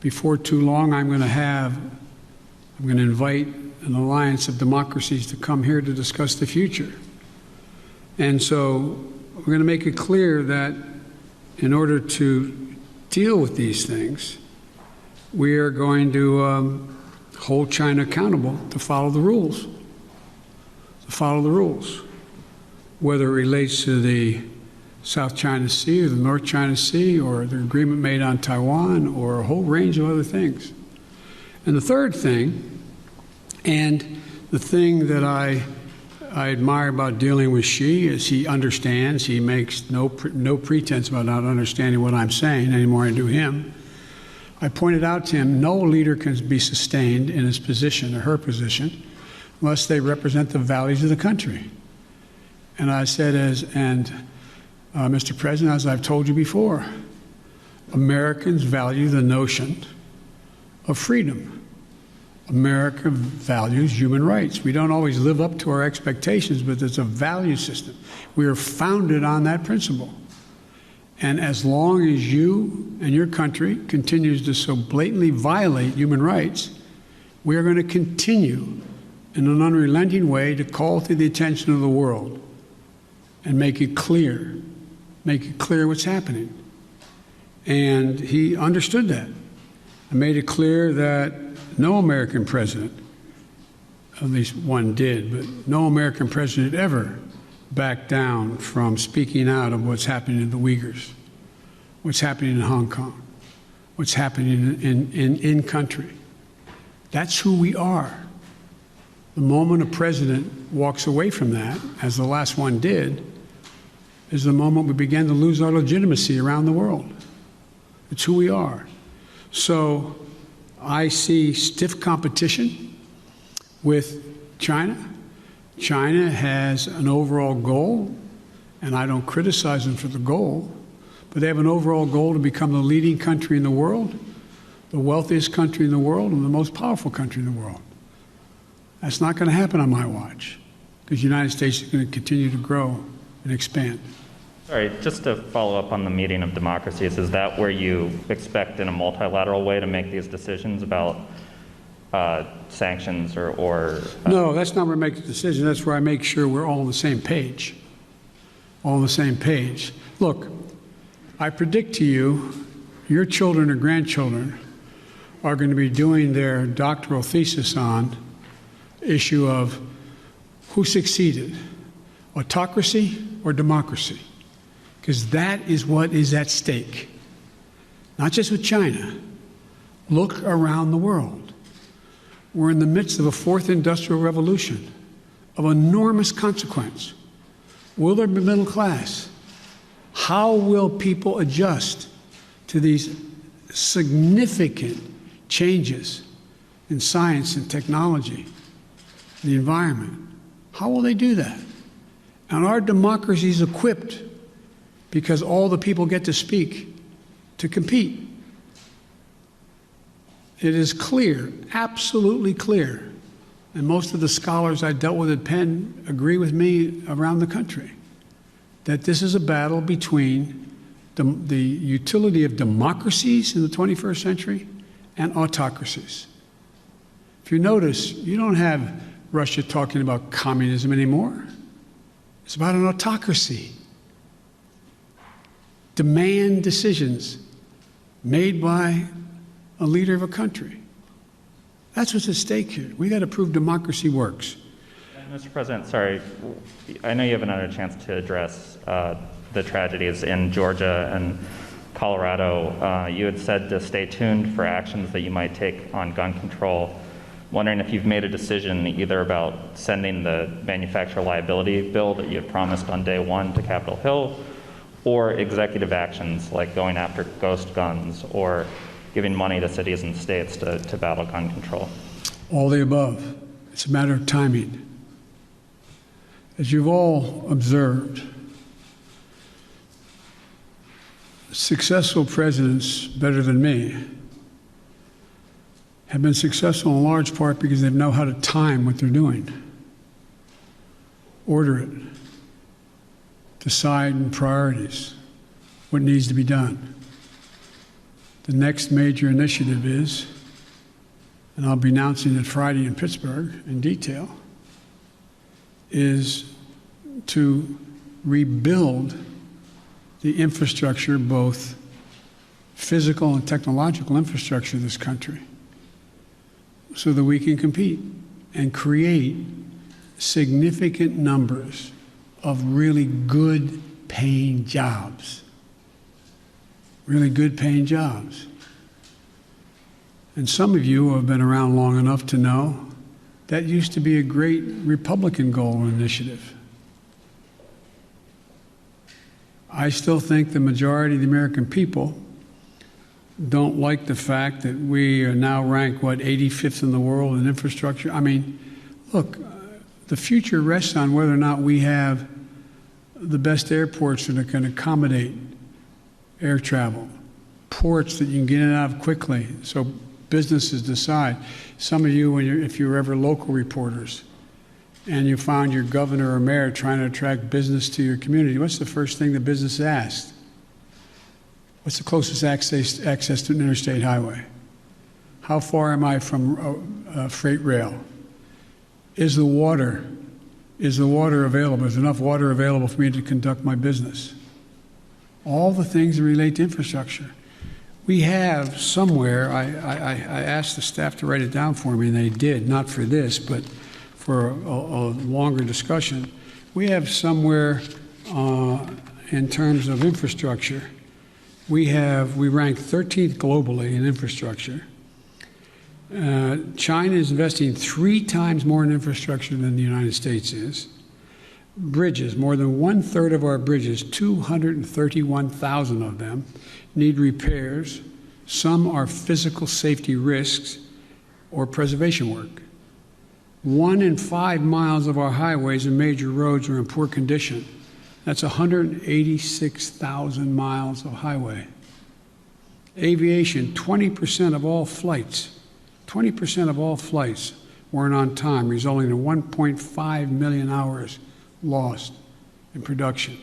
Before too long, I'm going to invite an alliance of democracies to come here to discuss the future. And so we're going to make it clear that in order to deal with these things, we are going to hold China accountable to follow the rules. To follow the rules. Whether it relates to the South China Sea or the North China Sea or the agreement made on Taiwan or a whole range of other things. And the third thing, and the thing that I admire about dealing with Xi is he understands, he makes no pretense about not understanding what I'm saying any more than I do him. I pointed out to him no leader can be sustained in his position or her position unless they represent the values of the country. And I said, Mr. President, as I've told you before, Americans value the notion of freedom. America values human rights. We don't always live up to our expectations, but there's a value system. We are founded on that principle. And as long as you and your country continues to so blatantly violate human rights, we are going to continue in an unrelenting way to call to the attention of the world and make it clear what's happening. And he understood that. I made it clear that no American president, at least one did, but no American president ever backed down from speaking out of what's happening in the Uyghurs, what's happening in Hong Kong, what's happening in country. That's who we are. The moment a president walks away from that, as the last one did, is the moment we begin to lose our legitimacy around the world. It's who we are. So I see stiff competition with China. China has an overall goal, and I don't criticize them for the goal, but they have an overall goal to become the leading country in the world, the wealthiest country in the world, and the most powerful country in the world. That's not going to happen on my watch, because the United States is going to continue to grow and expand. Sorry, just to follow up on the meeting of democracies, is that where you expect in a multilateral way to make these decisions about sanctions or No, that's not where I make the decision. That's where I make sure we're all on the same page. All on the same page. Look, I predict to you, your children or grandchildren are going to be doing their doctoral thesis on the issue of who succeeded, autocracy or democracy. Because that is what is at stake. Not just with China. Look around the world. We're in the midst of a fourth industrial revolution of enormous consequence. Will there be middle class? How will people adjust to these significant changes in science and technology, the environment? How will they do that? And our democracy is equipped because all the people get to speak, to compete. It is clear, absolutely clear, and most of the scholars I dealt with at Penn agree with me around the country, that this is a battle between the utility of democracies in the 21st century and autocracies. If you notice, you don't have Russia talking about communism anymore. It's about an autocracy. Demand decisions made by a leader of a country. That's what's at stake here. We got to prove democracy works. Mr. President, sorry, I know you haven't had a chance to address the tragedies in Georgia and Colorado. You had said to stay tuned for actions that you might take on gun control. Wondering if you've made a decision either about sending the manufacturer liability bill that you had promised on day one to Capitol Hill, or executive actions like going after ghost guns or giving money to cities and states to battle gun control. All the above. It's a matter of timing. As you've all observed, successful presidents, better than me, have been successful in large part because they know how to time what they're doing, order it, decide in priorities what needs to be done. The next major initiative is, and I'll be announcing it Friday in Pittsburgh in detail, is to rebuild the infrastructure, both physical and technological infrastructure of this country, so that we can compete and create significant numbers of really good paying jobs. Really good paying jobs. And some of you who have been around long enough to know that used to be a great Republican goal or initiative. I still think the majority of the American people don't like the fact that we are now ranked, 85th in the world in infrastructure. I mean, look, the future rests on whether or not we have the best airports that can accommodate air travel, ports that you can get in and out of quickly so businesses decide. Some of you, if you're ever local reporters and you found your governor or mayor trying to attract business to your community, what's the first thing the business asked? What's the closest access to an interstate highway? How far am I from freight rail? Is the water available? Is enough water available for me to conduct my business? All the things that relate to infrastructure. We have somewhere, I asked the staff to write it down for me, and they did, not for this, but for a longer discussion. We have somewhere in terms of infrastructure, we rank 13th globally in infrastructure. China is investing 3 times more in infrastructure than the United States is. Bridges, more than 1/3 of our bridges, 231,000 of them, need repairs. Some are physical safety risks or preservation work. 1 in 5 miles of our highways and major roads are in poor condition. That's 186,000 miles of highway. Aviation, 20% of all flights weren't on time, resulting in 1.5 million hours lost in production.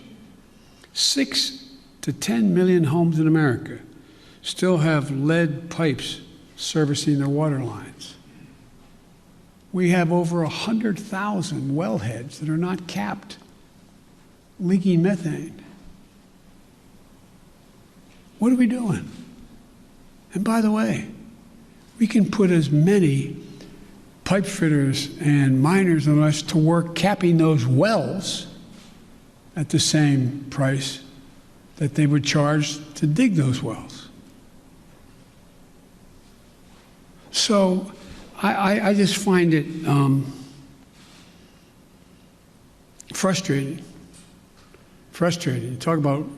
6 to 10 million homes in America still have lead pipes servicing their water lines. We have over 100,000 wellheads that are not capped, leaking methane. What are we doing? And by the way, we can put as many pipe fitters and miners on us to work capping those wells at the same price that they would charge to dig those wells. So I just find it frustrating. Talk about,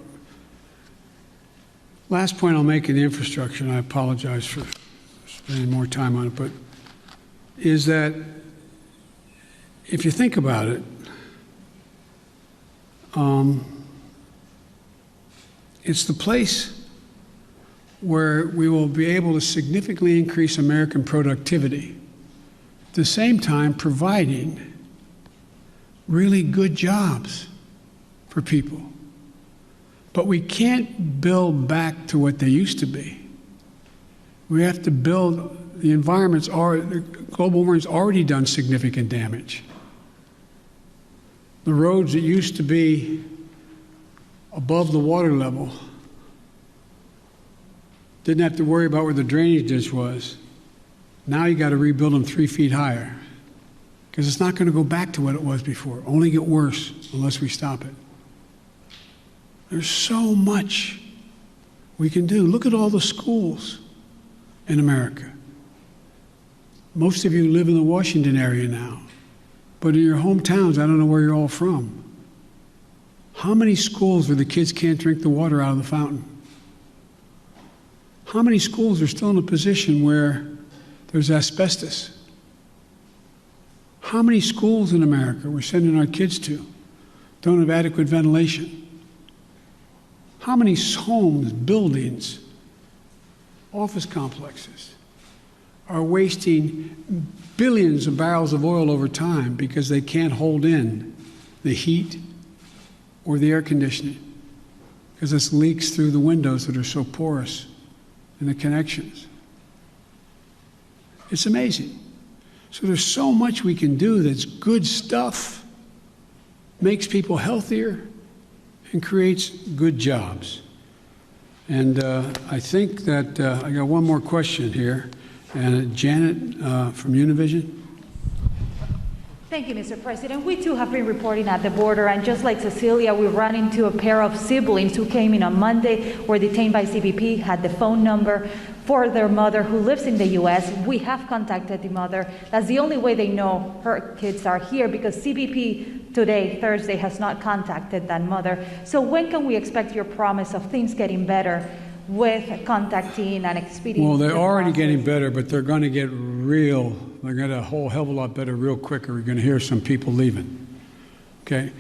last point I'll make in the infrastructure, and I apologize for spending more time on it, but is that if you think about it, it's the place where we will be able to significantly increase American productivity, at the same time providing really good jobs for people. But we can't build back to what they used to be. We have to build, the global warming's already done significant damage. The roads that used to be above the water level didn't have to worry about where the drainage ditch was. Now you got to rebuild them 3 feet higher because it's not going to go back to what it was before. Only get worse unless we stop it. There's so much we can do. Look at all the schools in America. Most of you live in the Washington area now, but in your hometowns, I don't know where you're all from. How many schools where the kids can't drink the water out of the fountain? How many schools are still in a position where there's asbestos? How many schools in America we're sending our kids to don't have adequate ventilation? How many homes, buildings, office complexes are wasting billions of barrels of oil over time because they can't hold in the heat or the air conditioning because it leaks through the windows that are so porous in the connections? It's amazing. So there's so much we can do that's good stuff, makes people healthier, and creates good jobs. And I think that I got one more question here. And Janet from Univision. Thank you, Mr. President. We too have been reporting at the border, and just like Cecilia, we ran into a pair of siblings who came in on Monday, were detained by CBP, had the phone number for their mother who lives in the U.S. We have contacted the mother. That's the only way they know her kids are here, because CBP today, Thursday, has not contacted that mother. So when can we expect your promise of things getting better with contacting and expediting? Well, they're already getting better, but they're going to get real. They're going to a whole hell of a lot better real quick, or we're going to hear some people leaving. Okay?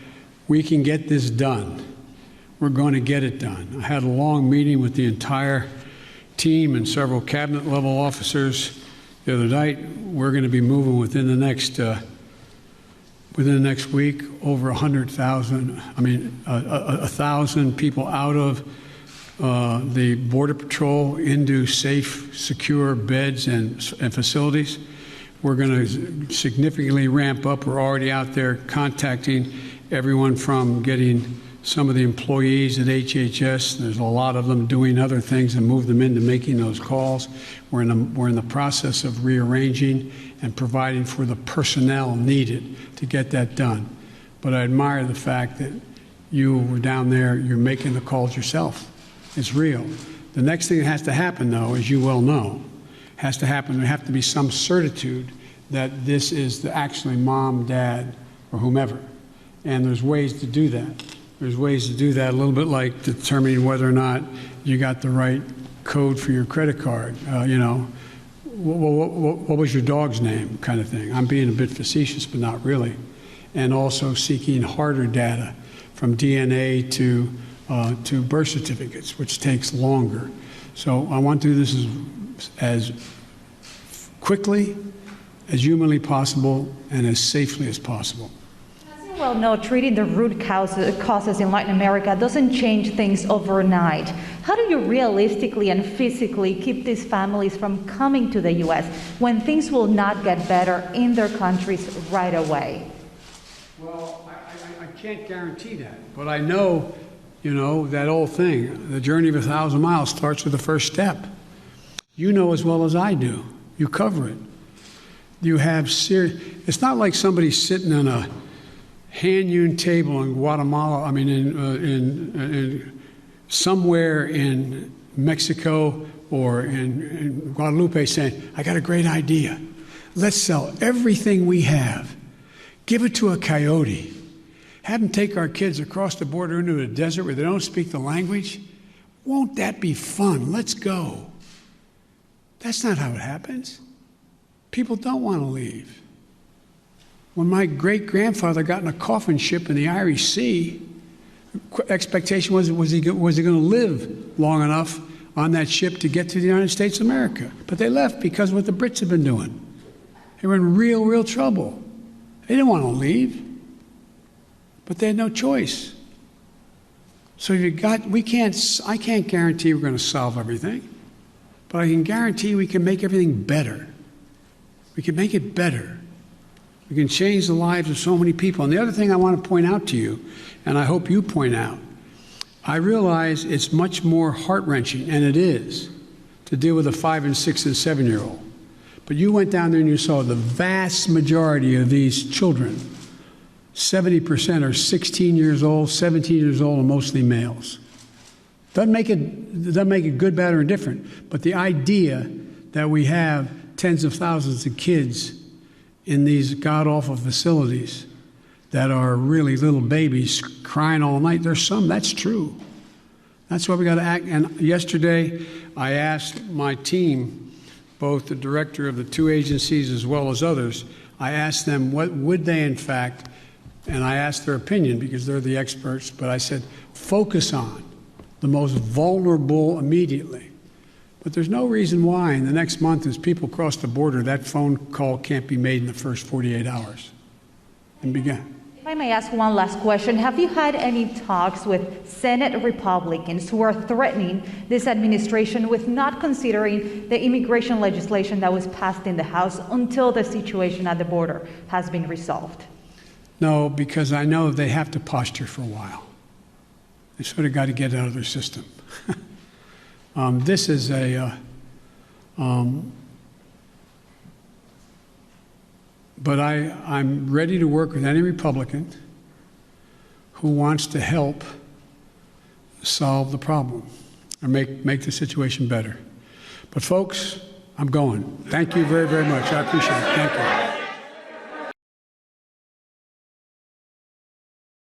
We can get this done. We're going to get it done. I had a long meeting with the entire team and several cabinet-level officers the other night. We're going to be moving within the next week over 100,000. 1,000 people out of the Border Patrol into safe, secure beds and facilities. We're going to significantly ramp up. We're already out there contacting everyone from getting some of the employees at HHS. There's a lot of them doing other things and move them into making those calls. We're in the process of rearranging and providing for the personnel needed to get that done. But I admire the fact that you were down there, you're making the calls yourself. It's real. The next thing that has to happen, though, as you well know, has to happen. There have to be some certitude that this is actually mom, dad, or whomever. And there's ways to do that. There's ways to do that, a little bit like determining whether or not you got the right code for your credit card. What was your dog's name, kind of thing. I'm being a bit facetious, but not really. And also seeking harder data from DNA to birth certificates, which takes longer. So I want to do this as quickly, as humanly possible, and as safely as possible. As you well know, treating the root causes in Latin America doesn't change things overnight. How do you realistically and physically keep these families from coming to the U.S. when things will not get better in their countries right away? Well, I can't guarantee that, but I know, that old thing, the journey of 1,000 miles starts with the first step. You know as well as I do. You cover it. You have it's not like somebody sitting on a hand-hewn table in Guatemala, in somewhere in Mexico or in Guadalupe saying, I got a great idea. Let's sell everything we have. Give it to a coyote. Have them take our kids across the border into a desert where they don't speak the language. Won't that be fun? Let's go. That's not how it happens. People don't want to leave. When my great-grandfather got in a coffin ship in the Irish Sea, the expectation was he going to live long enough on that ship to get to the United States of America. But they left because of what the Brits had been doing. They were in real trouble. They didn't want to leave, but they had no choice. So I can't guarantee we're going to solve everything, but I can guarantee we can make everything better. We can make it better. We can change the lives of so many people. And the other thing I want to point out to you, and I hope you point out, I realize it's much more heart-wrenching, and it is, to deal with a 5- and 6- and 7-year-old. But you went down there and you saw the vast majority of these children, 70% are 16 years old, 17 years old, and mostly males. Doesn't make it good, bad, or indifferent. But the idea that we have tens of thousands of kids in these god-awful facilities that are really little babies crying all night, there's some, that's true. That's why we got to act. And yesterday, I asked my team, both the director of the two agencies as well as others, I asked them what would they in fact, and I asked their opinion because they're the experts, but I said, focus on the most vulnerable immediately. But there's no reason why in the next month as people cross the border, that phone call can't be made in the first 48 hours and begin. If I may ask one last question, have you had any talks with Senate Republicans who are threatening this administration with not considering the immigration legislation that was passed in the House until the situation at the border has been resolved? No, because I know they have to posture for a while. They sort of got to get it out of their system. This is a, but I'm ready to work with any Republican who wants to help solve the problem or make the situation better. But folks, I'm going. Thank you very, very much. I appreciate it. Thank you.